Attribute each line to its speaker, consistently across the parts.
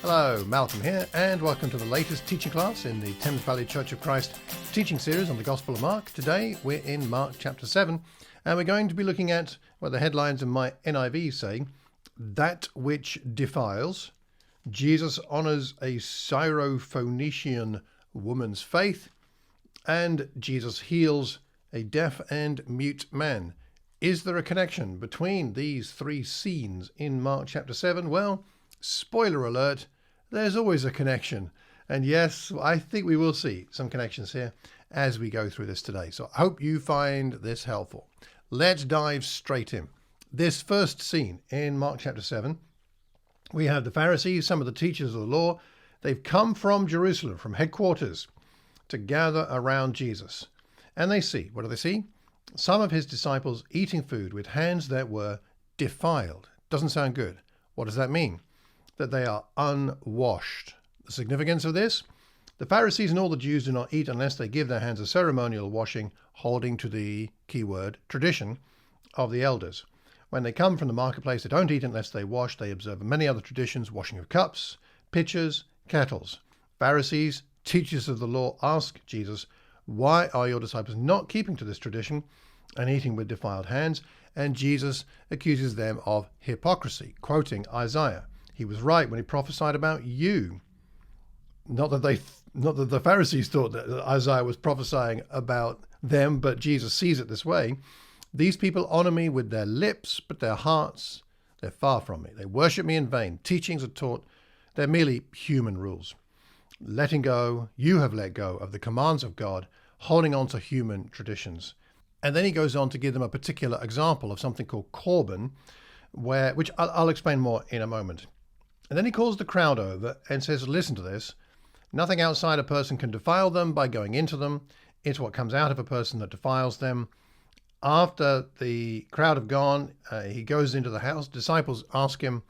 Speaker 1: Hello, Malcolm here, and welcome to the latest teaching class in the Thames Valley Church of Christ teaching series on the Gospel of Mark. Today we're in Mark chapter 7, and we're going to be looking at what the headlines in my NIV say, that which defiles. Jesus honors a Syrophoenician woman's faith, and Jesus heals a deaf and mute man. Is there a connection between these three scenes in Mark chapter 7? Well, spoiler alert, there's always a connection. And yes, I think we will see some connections here as we go through this today. So I hope you find this helpful. Let's dive straight in. This first scene in Mark chapter 7, we have the Pharisees, some of the teachers of the law. They've come from Jerusalem, from headquarters, to gather around Jesus. And they see, what do they see? Some of his disciples eating food with hands that were defiled. Doesn't sound good. What does that mean? That they are unwashed. The significance of this? The Pharisees and all the Jews do not eat unless they give their hands a ceremonial washing, holding to the keyword tradition of the elders. When they come from the marketplace, they don't eat unless they wash. They observe many other traditions, washing of cups, pitchers, kettles. Pharisees, teachers of the law, ask Jesus, why are your disciples not keeping to this tradition and eating with defiled hands? And Jesus accuses them of hypocrisy, quoting Isaiah. He was right when he prophesied about you. Not that the Pharisees thought that Isaiah was prophesying about them, but Jesus sees it this way. These people honor me with their lips, but their hearts, they're far from me. They worship me in vain. Teachings are taught. They're merely human rules. Letting go, you have let go of the commands of God, holding on to human traditions. And then he goes on to give them a particular example of something called Corban, which I'll explain more in a moment. And then he calls the crowd over and says, listen to this. Nothing outside a person can defile them by going into them. It's what comes out of a person that defiles them. After the crowd have gone, he goes into the house. Disciples ask him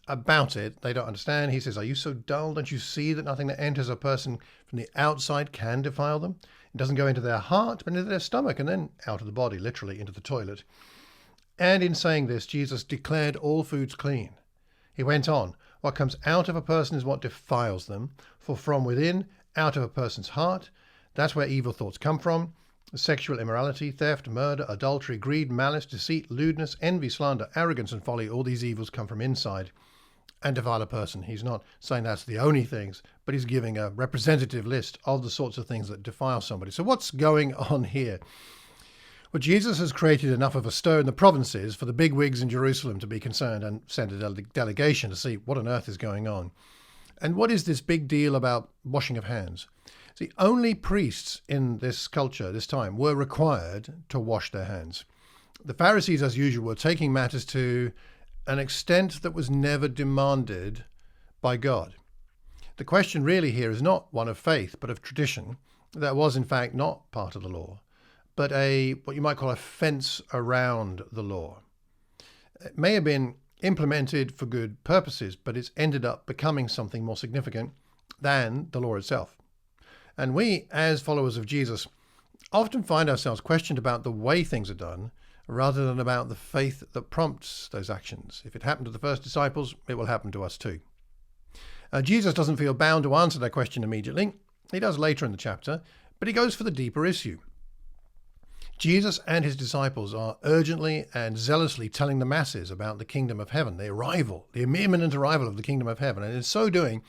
Speaker 1: about it. They don't understand. He says, are you so dull? Don't you see that nothing that enters a person from the outside can defile them? It doesn't go into their heart, but into their stomach and then out of the body, literally into the toilet. And in saying this, Jesus declared all foods clean. He went on, what comes out of a person is what defiles them, for from within, out of a person's heart, that's where evil thoughts come from. Sexual immorality, theft, murder, adultery, greed, malice, deceit, lewdness, envy, slander, arrogance, and folly. All these evils come from inside and defile a person. He's not saying that's the only things, but he's giving a representative list of the sorts of things that defile somebody. So what's going on here? Well, Jesus has created enough of a stir in the provinces for the bigwigs in Jerusalem to be concerned and send a delegation to see what on earth is going on. And what is this big deal about washing of hands? See, only priests in this culture, this time, were required to wash their hands. The Pharisees, as usual, were taking matters to an extent that was never demanded by God. The question really here is not one of faith, but of tradition. That was, in fact, not part of the law, but what you might call a fence around the law. It may have been implemented for good purposes, but it's ended up becoming something more significant than the law itself. And we, as followers of Jesus, often find ourselves questioned about the way things are done rather than about the faith that prompts those actions. If it happened to the first disciples, it will happen to us too. Jesus doesn't feel bound to answer that question immediately. He does later in the chapter, but he goes for the deeper issue. Jesus and his disciples are urgently and zealously telling the masses about the kingdom of heaven, the imminent arrival of the kingdom of heaven. And in so doing,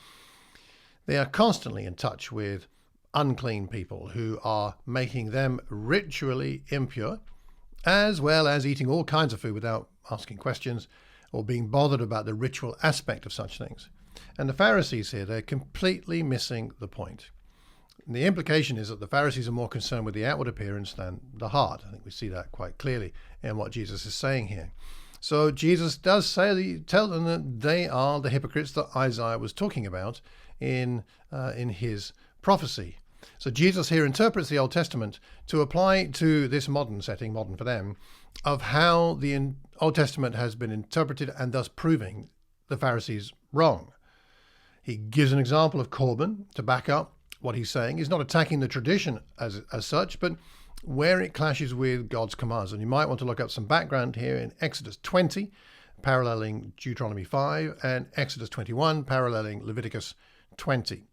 Speaker 1: they are constantly in touch with unclean people who are making them ritually impure, as well as eating all kinds of food without asking questions or being bothered about the ritual aspect of such things. And the Pharisees here, they're completely missing the point. The implication is that the Pharisees are more concerned with the outward appearance than the heart. I think we see that quite clearly in what Jesus is saying here. So Jesus does tell them that they are the hypocrites that Isaiah was talking about in his prophecy. So Jesus here interprets the Old Testament to apply to this modern setting, modern for them, of how the Old Testament has been interpreted and thus proving the Pharisees wrong. He gives an example of Corban to back up what he's saying. He's not attacking the tradition as such, but where it clashes with God's commands. And you might want to look up some background here in Exodus 20, paralleling Deuteronomy 5, and Exodus 21, paralleling Leviticus 20.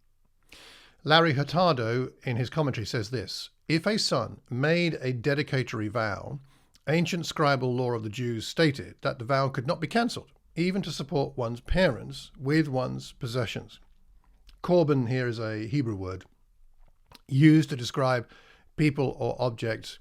Speaker 1: Larry Hurtado, in his commentary, says this: if a son made a dedicatory vow, ancient scribal law of the Jews stated that the vow could not be cancelled, even to support one's parents with one's possessions. Korban here is a Hebrew word used to describe people or objects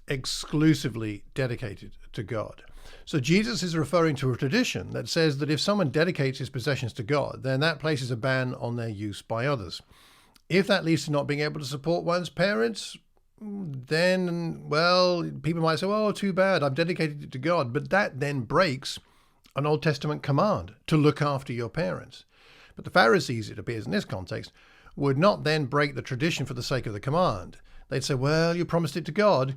Speaker 1: exclusively dedicated to God. So Jesus is referring to a tradition that says that if someone dedicates his possessions to God, then that places a ban on their use by others. If that leads to not being able to support one's parents, then, well, people might say, oh, too bad, I've dedicated it to God. But that then breaks an Old Testament command to look after your parents. But the Pharisees, it appears in this context, would not then break the tradition for the sake of the command. They'd say, well, you promised it to God,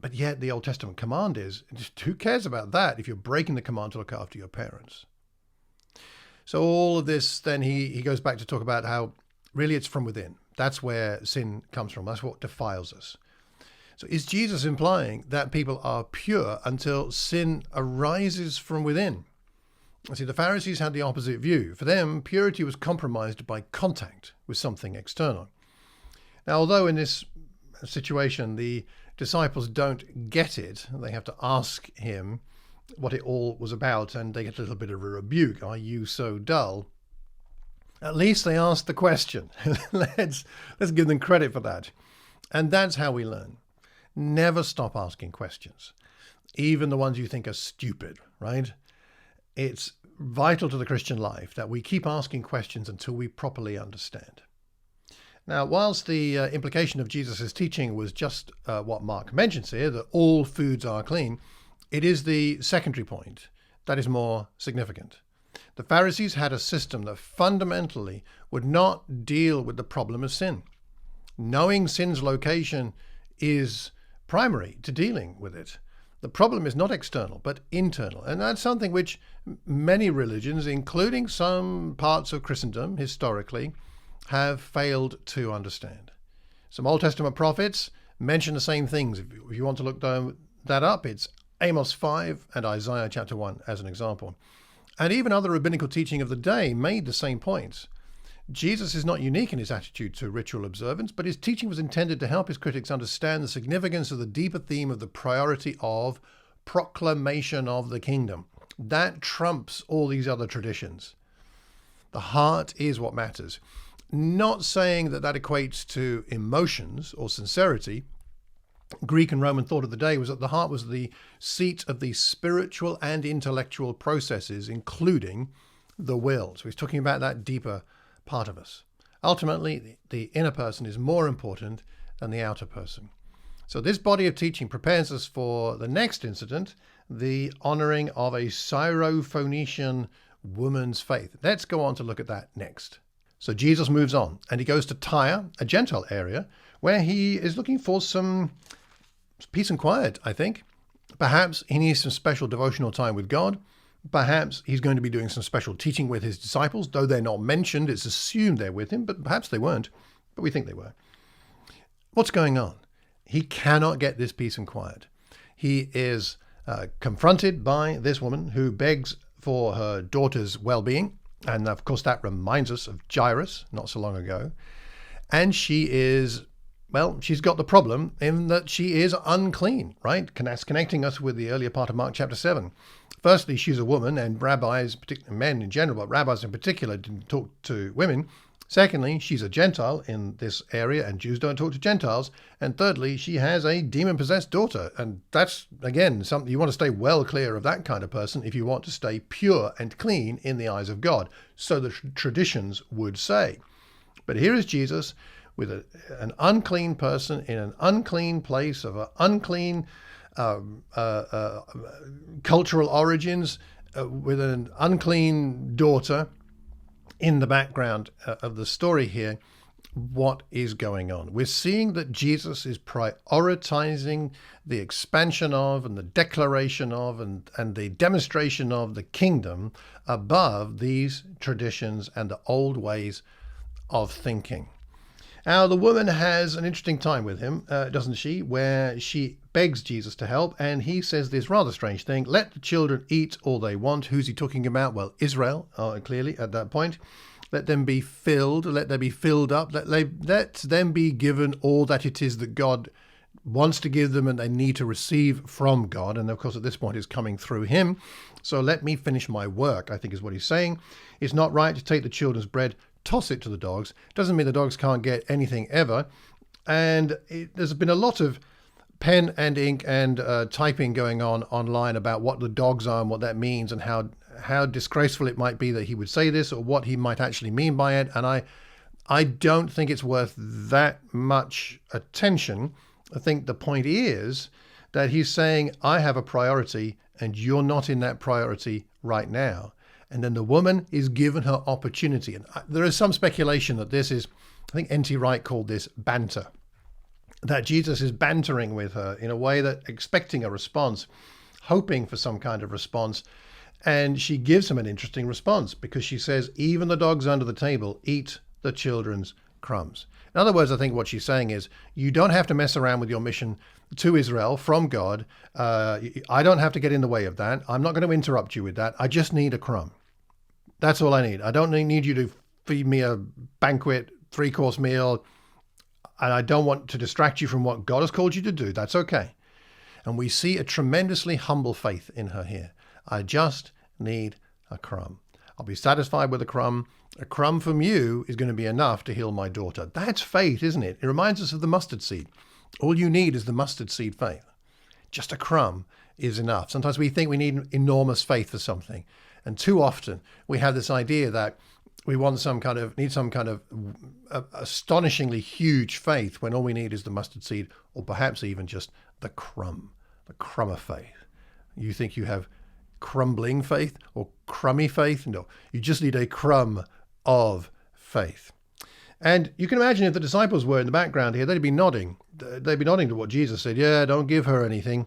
Speaker 1: but yet the Old Testament command is, who cares about that if you're breaking the command to look after your parents? So all of this, then he goes back to talk about how really it's from within. That's where sin comes from. That's what defiles us. So is Jesus implying that people are pure until sin arises from within? See, the Pharisees had the opposite view. For them, purity was compromised by contact with something external. Now, although in this situation the disciples don't get it, they have to ask him what it all was about, and they get a little bit of a rebuke. Are you so dull? At least they asked the question. Let's give them credit for that. And that's how we learn. Never stop asking questions, even the ones you think are stupid, right? It's vital to the Christian life that we keep asking questions until we properly understand. Now, whilst the implication of Jesus' teaching was just what Mark mentions here, that all foods are clean, it is the secondary point that is more significant. The Pharisees had a system that fundamentally would not deal with the problem of sin. Knowing sin's location is primary to dealing with it. The problem is not external, but internal. And that's something which many religions, including some parts of Christendom historically, have failed to understand. Some Old Testament prophets mention the same things. If you want to look that up, it's Amos 5 and Isaiah chapter 1 as an example. And even other rabbinical teaching of the day made the same points. Jesus is not unique in his attitude to ritual observance, but his teaching was intended to help his critics understand the significance of the deeper theme of the priority of proclamation of the kingdom. That trumps all these other traditions. The heart is what matters. Not saying that equates to emotions or sincerity. Greek and Roman thought of the day was that the heart was the seat of the spiritual and intellectual processes, including the will. So he's talking about that deeper part of us. Ultimately, the inner person is more important than the outer person. So this body of teaching prepares us for the next incident, the honoring of a Syrophoenician woman's faith. Let's go on to look at that next. So Jesus moves on and he goes to Tyre, a Gentile area, where he is looking for some peace and quiet, I think. Perhaps he needs some special devotional time with God. Perhaps he's going to be doing some special teaching with his disciples, though they're not mentioned. It's assumed they're with him, but perhaps they weren't. But we think they were. What's going on? He cannot get this peace and quiet. He is confronted by this woman who begs for her daughter's well-being. And of course, that reminds us of Jairus not so long ago. And she is, well, she's got the problem in that she is unclean, right? That's connecting us with the earlier part of Mark chapter 7. Firstly, she's a woman, and rabbis, particularly men in general, but rabbis in particular, didn't talk to women. Secondly, she's a Gentile in this area, and Jews don't talk to Gentiles. And thirdly, she has a demon-possessed daughter. And that's, again, something you want to stay well clear of that kind of person if you want to stay pure and clean in the eyes of God. So the traditions would say. But here is Jesus with an unclean person in an unclean place of an unclean cultural origins, with an unclean daughter in the background of the story here. What is going on? We're seeing that Jesus is prioritizing the expansion of and the declaration of and the demonstration of the kingdom above these traditions and the old ways of thinking. Now, the woman has an interesting time with him, doesn't she, where she begs Jesus to help, and he says this rather strange thing: let the children eat all they want. Who's he talking about? Well, Israel, clearly at that point. Let them be filled, let them be filled up, let them be given all that it is that God wants to give them and they need to receive from God. And of course, at this point, it's coming through him. So let me finish my work, I think is what he's saying. It's not right to take the children's bread, toss it to the dogs. Doesn't mean the dogs can't get anything ever. And there's been a lot of pen and ink and typing going on online about what the dogs are and what that means and how disgraceful it might be that he would say this or what he might actually mean by it. And I don't think it's worth that much attention. I think the point is that he's saying, I have a priority and you're not in that priority right now. And then the woman is given her opportunity. And there is some speculation that this is, I think N.T. Wright called this banter, that Jesus is bantering with her in a way that expecting a response, hoping for some kind of response. And she gives him an interesting response because she says, even the dogs under the table eat the children's crumbs. In other words, I think what she's saying is, you don't have to mess around with your mission to Israel from God. I don't have to get in the way of that. I'm not going to interrupt you with that. I just need a crumb. That's all I need. I don't need you to feed me a banquet, 3-course meal. And I don't want to distract you from what God has called you to do. That's okay. And we see a tremendously humble faith in her here. I just need a crumb. I'll be satisfied with a crumb. A crumb from you is going to be enough to heal my daughter. That's faith, isn't it? It reminds us of the mustard seed. All you need is the mustard seed faith. Just a crumb is enough. Sometimes we think we need enormous faith for something. And too often we have this idea that we need some kind of astonishingly huge faith when all we need is the mustard seed, or perhaps even just the crumb of faith. You think you have crumbling faith or crummy faith? No, you just need a crumb of faith. And you can imagine if the disciples were in the background here, they'd be nodding. They'd be nodding to what Jesus said. Yeah, don't give her anything.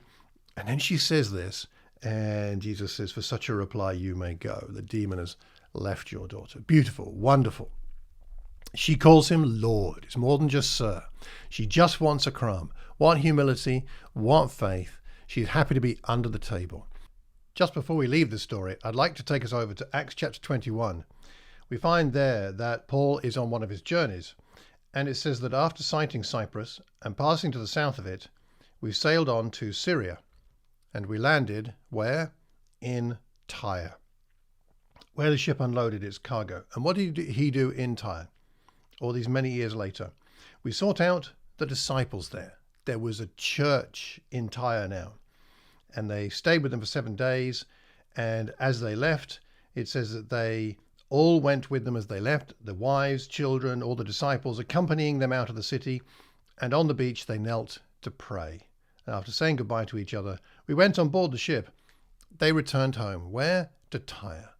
Speaker 1: And then she says this, and Jesus says, for such a reply you may go. The demon has left your daughter. Beautiful, wonderful. She calls him Lord. It's more than just sir. She just wants a crumb. Want humility, want faith. She's happy to be under the table. Just before we leave this story, I'd like to take us over to Acts chapter 21. We find there that Paul is on one of his journeys, and it says that after sighting Cyprus and passing to the south of it, we sailed on to Syria, and we landed where? In Tyre, where the ship unloaded its cargo. And what did he do in Tyre? All these many years later, we sought out the disciples there. There was a church in Tyre now, and they stayed with them for 7 days. And as they left, it says that they all went with them as they left, the wives, children, all the disciples accompanying them out of the city. And on the beach, they knelt to pray. And after saying goodbye to each other, we went on board the ship. They returned home. Where? To Tyre.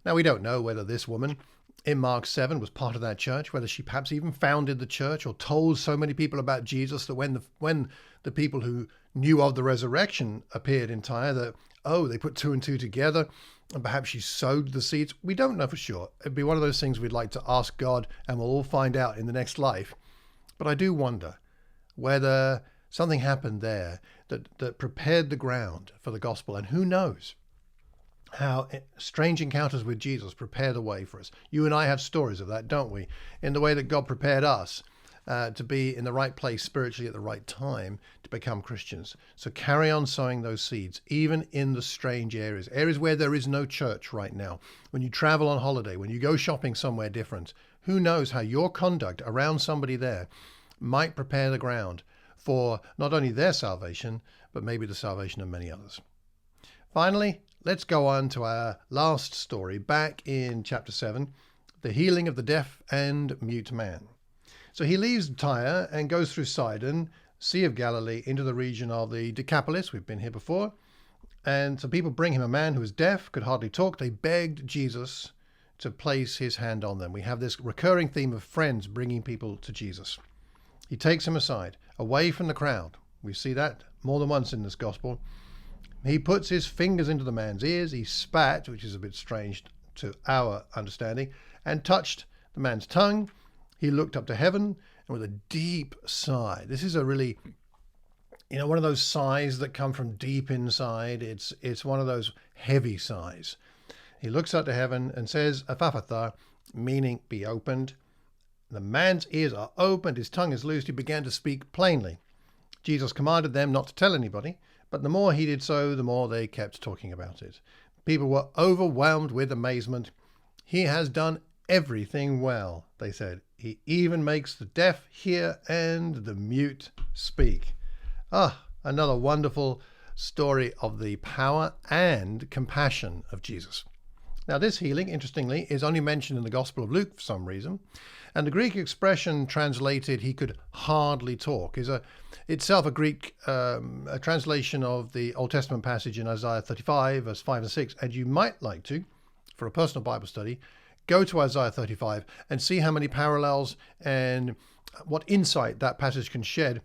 Speaker 1: Now, we don't know whether this woman in Mark 7 was part of that church, whether she perhaps even founded the church or told so many people about Jesus that when the people who knew of the resurrection appeared in Tyre, that, they put 2 and 2 together, and perhaps she sowed the seeds. We don't know for sure. It'd be one of those things we'd like to ask God, and we'll all find out in the next life. But I do wonder whether something happened there that prepared the ground for the gospel. And who knows how strange encounters with Jesus prepare the way for us. You and I have stories of that, don't we? In the way that God prepared us to be in the right place spiritually at the right time to become Christians. So carry on sowing those seeds, even in the strange areas where there is no church right now. When you travel on holiday, when you go shopping somewhere different, who knows how your conduct around somebody there might prepare the ground for not only their salvation, but maybe the salvation of many others. Finally, let's go on to our last story back in chapter 7, the healing of the deaf and mute man. So he leaves Tyre and goes through Sidon, Sea of Galilee, into the region of the Decapolis. We've been here before. And some people bring him a man who was deaf, could hardly talk. They begged Jesus to place his hand on them. We have this recurring theme of friends bringing people to Jesus. He takes him aside, away from the crowd. We see that more than once in this gospel. He puts his fingers into the man's ears. He spat, which is a bit strange to our understanding, and touched the man's tongue. He looked up to heaven, and with a deep sigh. This is a really, one of those sighs that come from deep inside. It's one of those heavy sighs. He looks up to heaven and says, "Epaphatha," meaning be opened. The man's ears are opened, his tongue is loosed, he began to speak plainly. Jesus commanded them not to tell anybody, but the more he did so, the more they kept talking about it. People were overwhelmed with amazement. "He has done everything well," they said. "He even makes the deaf hear and the mute speak." Another wonderful story of the power and compassion of Jesus. Now, this healing, interestingly, is only mentioned in the Gospel of Luke for some reason. And the Greek expression translated, "he could hardly talk," is itself a Greek a translation of the Old Testament passage in Isaiah 35, verse 5 and 6. And you might like to, for a personal Bible study, go to Isaiah 35 and see how many parallels and what insight that passage can shed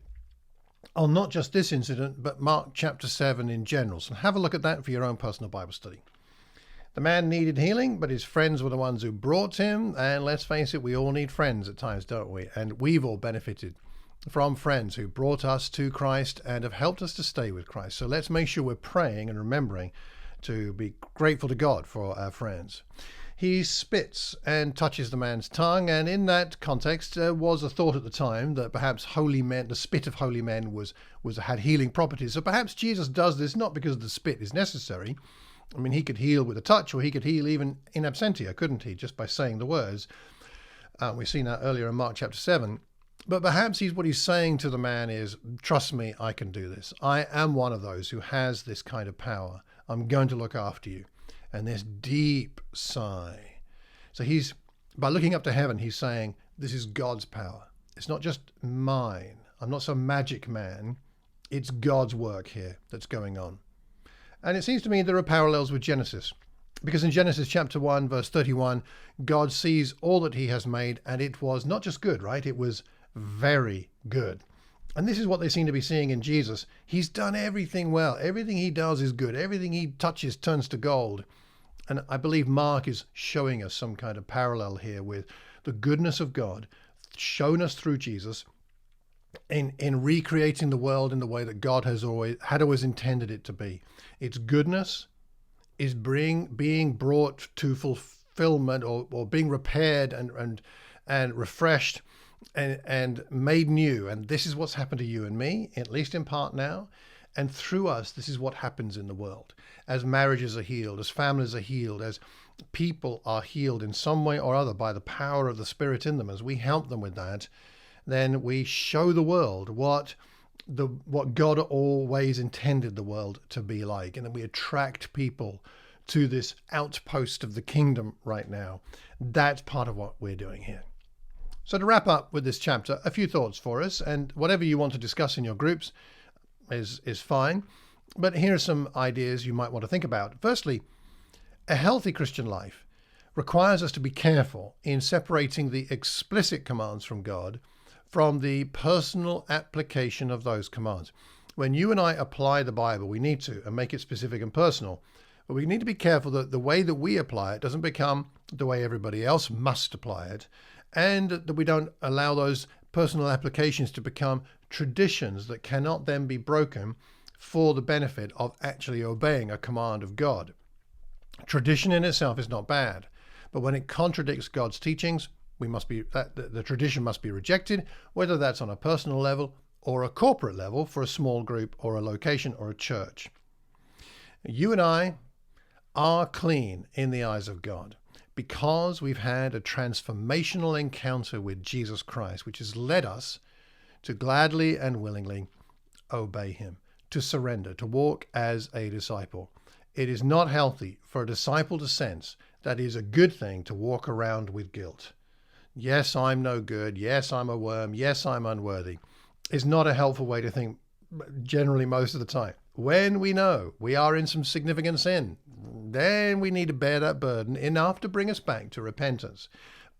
Speaker 1: on not just this incident, but Mark chapter 7 in general. So have a look at that for your own personal Bible study. The man needed healing, but his friends were the ones who brought him. And let's face it, we all need friends at times, don't we? And we've all benefited from friends who brought us to Christ and have helped us to stay with Christ. So let's make sure we're praying and remembering to be grateful to God for our friends. He spits and touches the man's tongue, and in that context there was a thought at the time that perhaps holy men, the spit of holy men had healing properties. So perhaps Jesus does this not because the spit is necessary. I mean, he could heal with a touch, or he could heal even in absentia, couldn't he, just by saying the words? We've seen that earlier in Mark chapter 7. But perhaps what he's saying to the man is, "Trust me, I can do this. I am one of those who has this kind of power. I'm going to look after you." And this deep sigh. So by looking up to heaven, he's saying, this is God's power. It's not just mine. I'm not some magic man. It's God's work here that's going on. And it seems to me there are parallels with Genesis. Because in Genesis chapter 1, verse 31, God sees all that he has made, and it was not just good, right? It was very good. And this is what they seem to be seeing in Jesus. He's done everything well. Everything he does is good. Everything he touches turns to gold. And I believe Mark is showing us some kind of parallel here with the goodness of God shown us through Jesus in recreating the world in the way that God had always intended it to be. Its goodness is being brought to fulfillment or being repaired and refreshed and made new. And this is what's happened to you and me, at least in part now. And through us, this is what happens in the world. As marriages are healed, as families are healed, as people are healed in some way or other by the power of the Spirit in them, as we help them with that, then we show the world what God always intended the world to be like. And then we attract people to this outpost of the kingdom right now. That's part of what we're doing here. So to wrap up with this chapter, a few thoughts for us, and whatever you want to discuss in your groups is fine. But here are some ideas you might want to think about. Firstly, a healthy Christian life requires us to be careful in separating the explicit commands from God from the personal application of those commands. When you and I apply the Bible, we need to, and make it specific and personal. But we need to be careful that the way that we apply it doesn't become the way everybody else must apply it, and that we don't allow those personal applications to become traditions that cannot then be broken for the benefit of actually obeying a command of God. Tradition in itself is not bad, but when it contradicts God's teachings, the tradition must be rejected, whether that's on a personal level or a corporate level for a small group or a location or a church. You and I are clean in the eyes of God because we've had a transformational encounter with Jesus Christ, which has led us to gladly and willingly obey him, to surrender, to walk as a disciple. It is not healthy for a disciple to sense that it is a good thing to walk around with guilt. Yes, I'm no good. Yes, I'm a worm. Yes, I'm unworthy. It's not a helpful way to think generally most of the time. When we know we are in some significant sin, then we need to bear that burden enough to bring us back to repentance.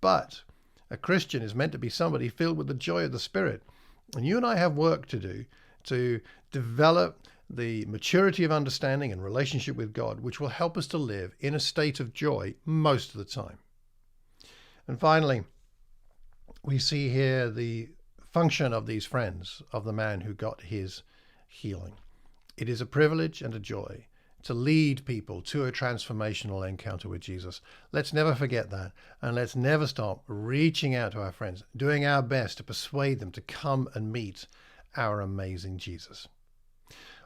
Speaker 1: But a Christian is meant to be somebody filled with the joy of the Spirit. And you and I have work to do to develop the maturity of understanding and relationship with God, which will help us to live in a state of joy most of the time. And finally, we see here the function of these friends of the man who got his healing. It is a privilege and a joy to lead people to a transformational encounter with Jesus. Let's never forget that, and let's never stop reaching out to our friends, doing our best to persuade them to come and meet our amazing Jesus.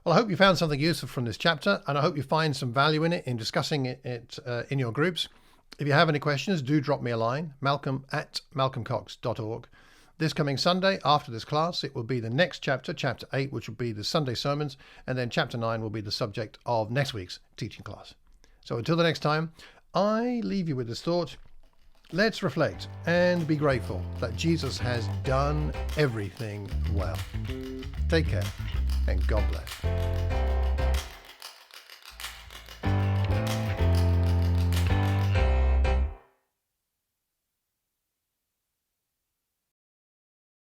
Speaker 1: Well, I hope you found something useful from this chapter, and I hope you find some value in it in discussing it in your groups. If you have any questions, do drop me a line, malcolm@malcolmcox.org. This coming Sunday, after this class, it will be the next chapter, chapter 8, which will be the Sunday sermons, and then chapter 9 will be the subject of next week's teaching class. So until the next time, I leave you with this thought. Let's reflect and be grateful that Jesus has done everything well. Take care, and God bless.